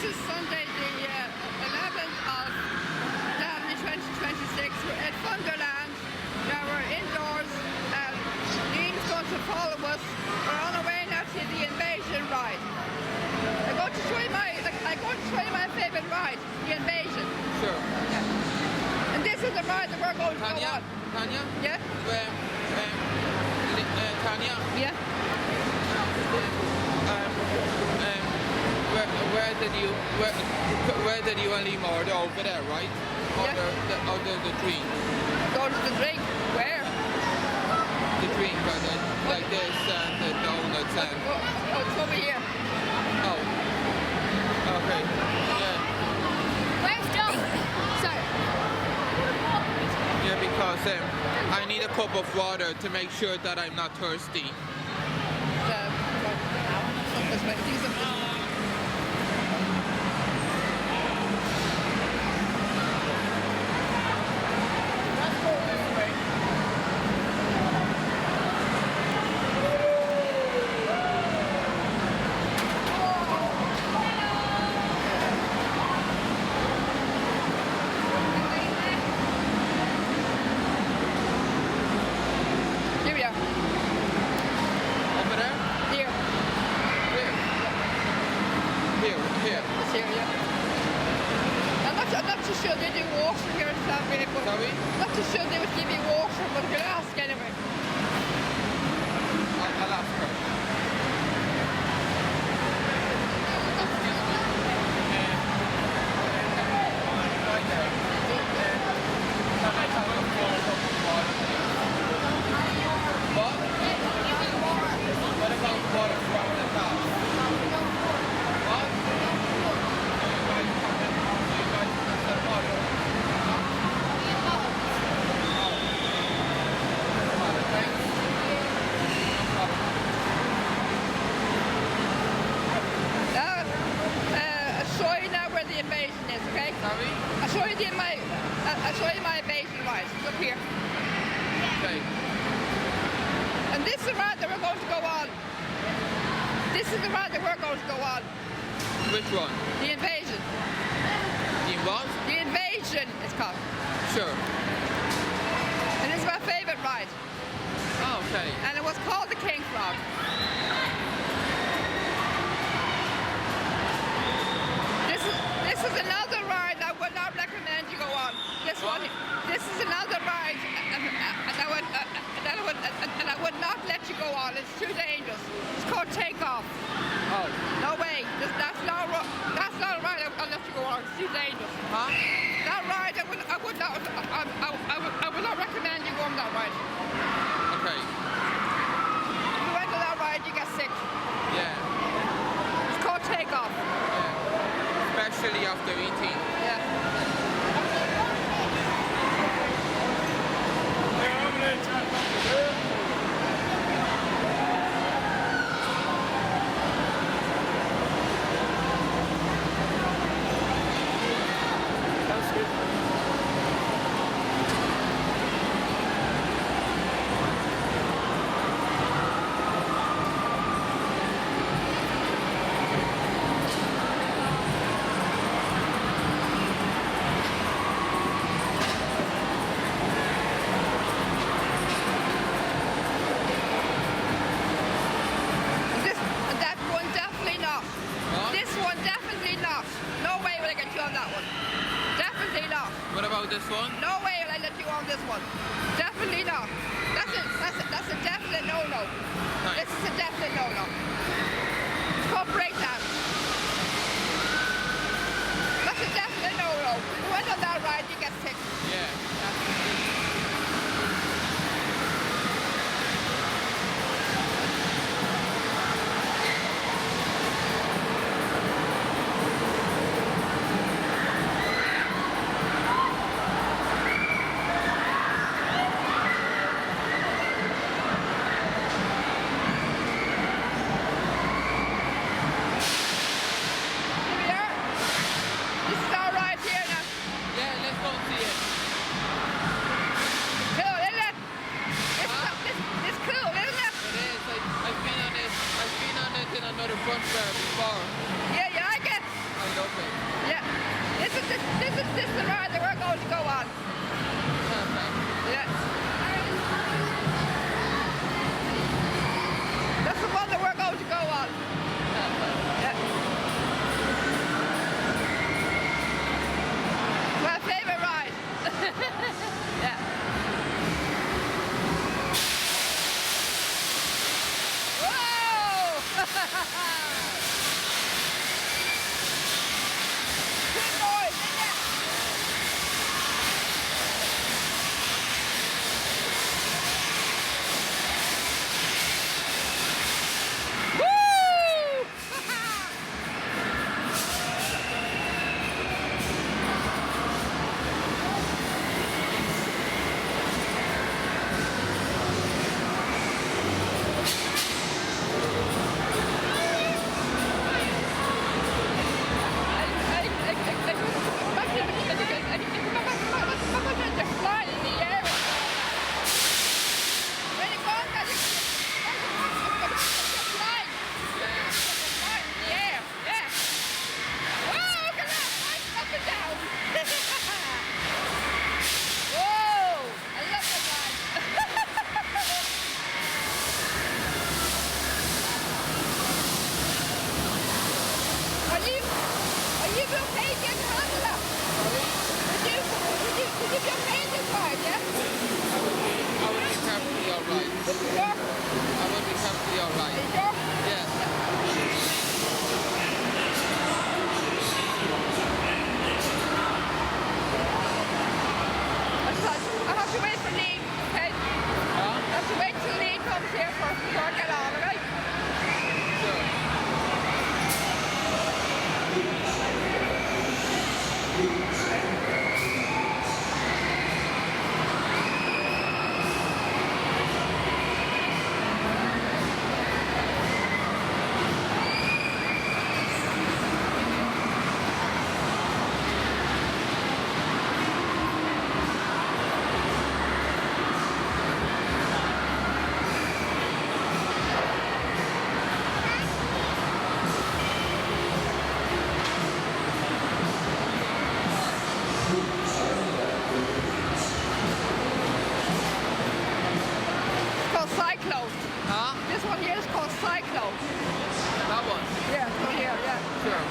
is Sunday, the 11th of January 2026. We're at Funderland. Now we're indoors. Liam's going to follow us. We're on our way now to the invasion ride. I'm going to show you my favourite ride, the invasion. Sure. Yeah. And this is the ride that we're going to go on. Tanya? Yeah? Tanya? Yeah? Where did you and Liam order? Over there, right? Yeah. Order the drink. Go to the drink? Where? The drink, like this, and the donuts and... Oh, it's over here. Oh. Okay. Yeah. Where's John? Sorry. Yeah, because I need a cup of water to make sure that I'm not thirsty. Here we are. Over there? Here. Here. Here. It's here, yeah. I'm not too sure they do water here in Southgate, but Sorry? I'm not too sure they would give you water, but we'll ask anyway. I'll ask her. Right there. Can I have a water? What? What about water from the tap? What? You guys have the water? Thanks. I'll show you now where the invasion is, okay? Sorry? I'll show you my invasion ride. It's up here. Okay. And this is the ride that we're going to go on. This is the ride that we're going to go on. Which one? The invasion. The what? The invasion it's called. Sure. And this is my favourite ride. Oh, okay. And it was called the King Frog. This is another ride I would not recommend you go on. This is another ride and I would not let you go on. It's too dangerous. It's called Takeoff. Oh. No way. That's not a ride I'll let you go on. It's too dangerous. Huh? That ride I would not recommend you go on that ride. Okay. If you went on that ride, you get sick. Yeah. It's called Takeoff. Yeah. Especially after eating. Yeah. This one, definitely not. No way will I get you on that one. Definitely not. What about this one? No way will I let you on this one. Definitely not. That's a definite no-no. Nice. This is a definite no-no. It's called breakdown. That's a definite no-no. You went on that ride, you get sick. Yeah. Sure? I will be perfectly alright. You sure? Yes. I have to wait for Lee, okay? Huh? I have to wait till Lee comes here before I get on, alright? Sure. It's called Cyclone. Huh? This one here is called Cyclone. That one? Yeah, it's one here, yeah. Sure.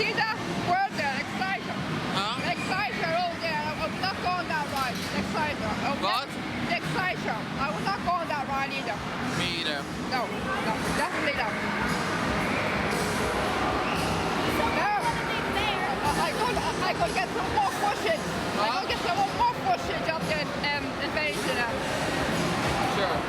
See that word there, Exciter? Huh? Exciter over there. I will not go on that ride. Exciter. What? Exciter. I will not go on that ride either. Me either. No, definitely not. I could get some more footage. I could get some more footage of the invasion. Sure.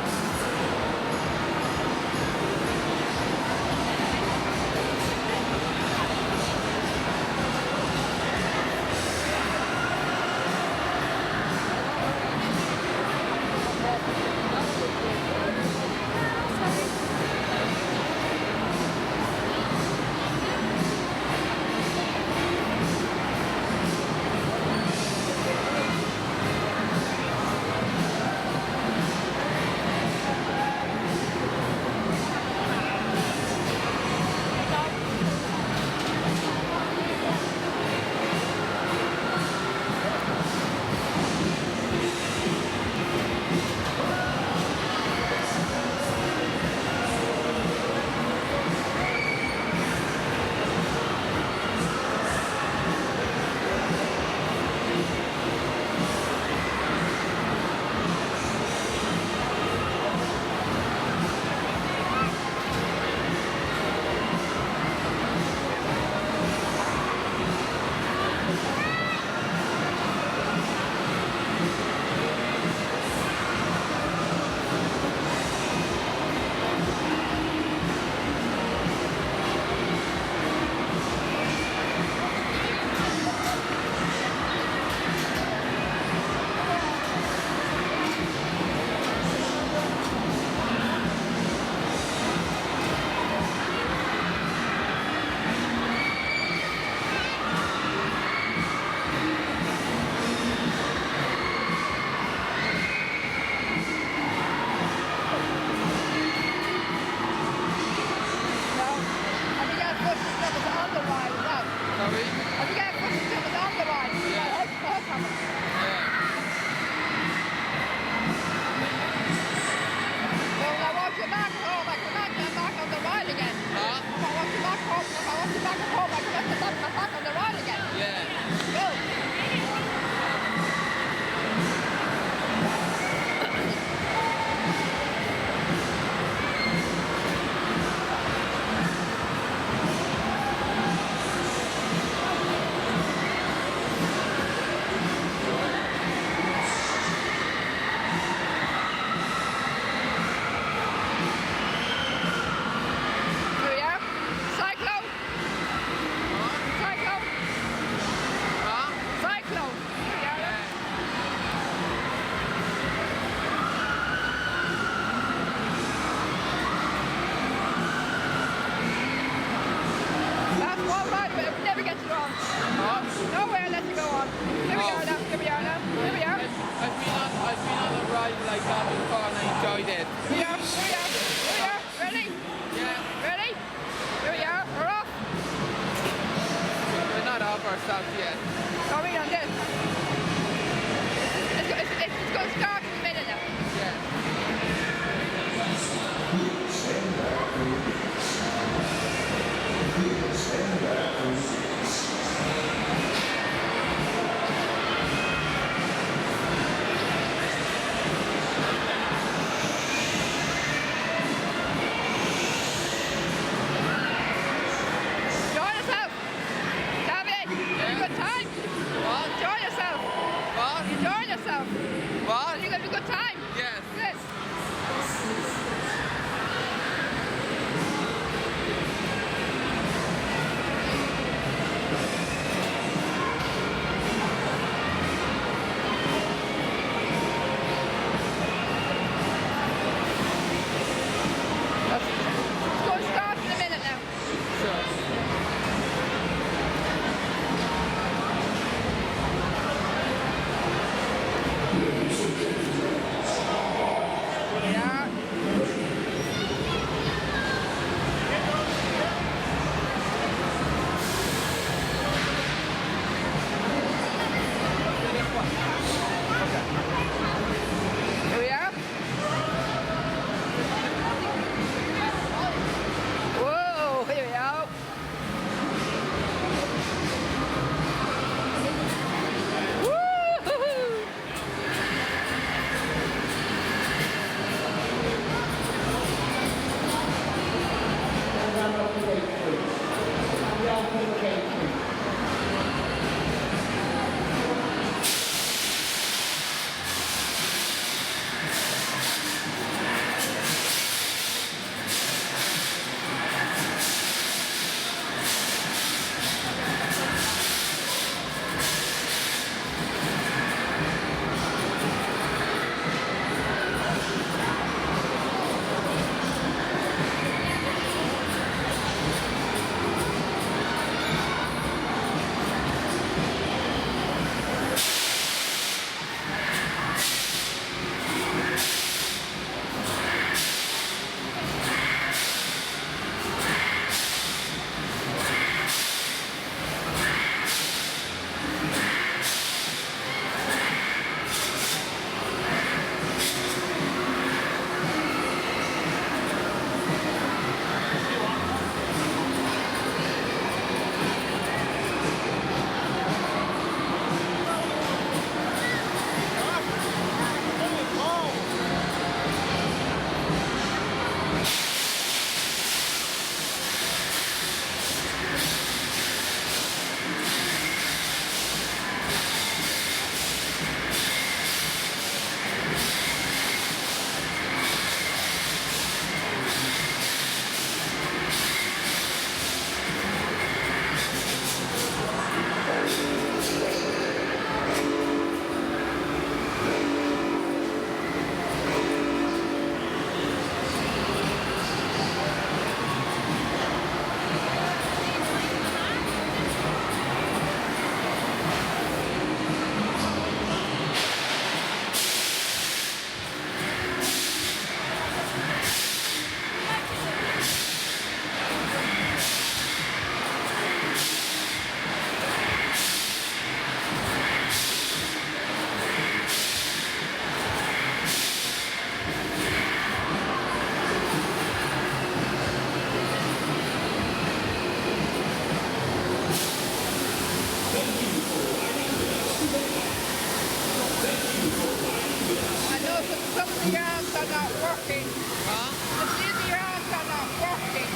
Huh? The dizzy arms are not working.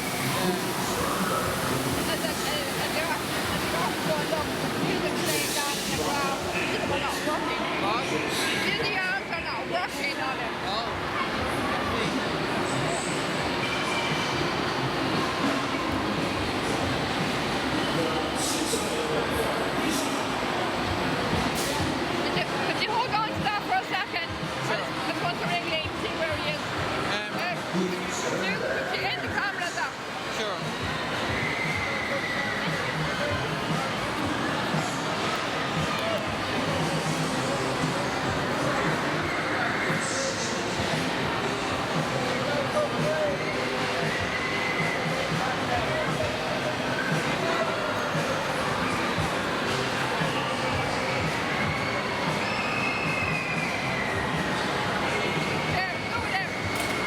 And they're going up. He's been laying down on the ground. They're not working. What? The dizzy arms are not working on it. Oh. Could you hold on to that for a second? Sure. I just want to ring Lee and see where he is. Could you end the camera there? Sure. There, over there.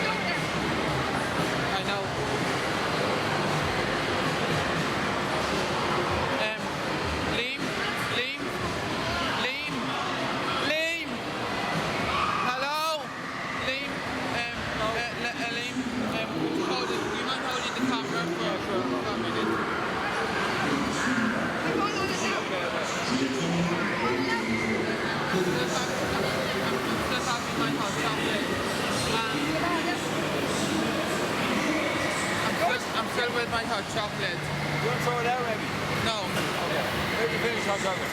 Over there. I know. Liam? Liam? Liam? Liam? Hello? Liam? Liam? Do you mind holding the camera for a minute? Come on, on it now. Just having my hot chocolate. I'm still with my hot chocolate. You want to throw it out, maybe? No. Okay. Where's the finish hot chocolate?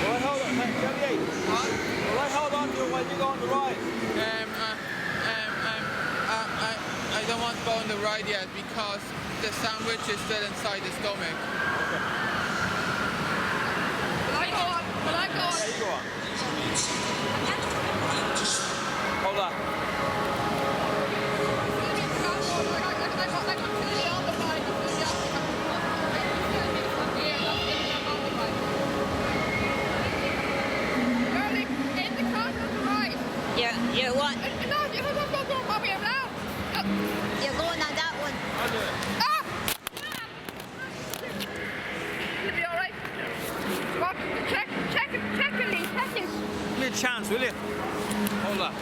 Well, hold on. Hey, Huh? well, I hold on to you while you go on the ride. I don't want to go on the ride yet because the sandwich is still inside the stomach. Will I go on? Will I go on? Yeah, you go on. Hold on. You want? You're going on that one. I'll do it. It'll be alright. What? Check it, Lee. Check it. Give me a chance, will you? Hold on.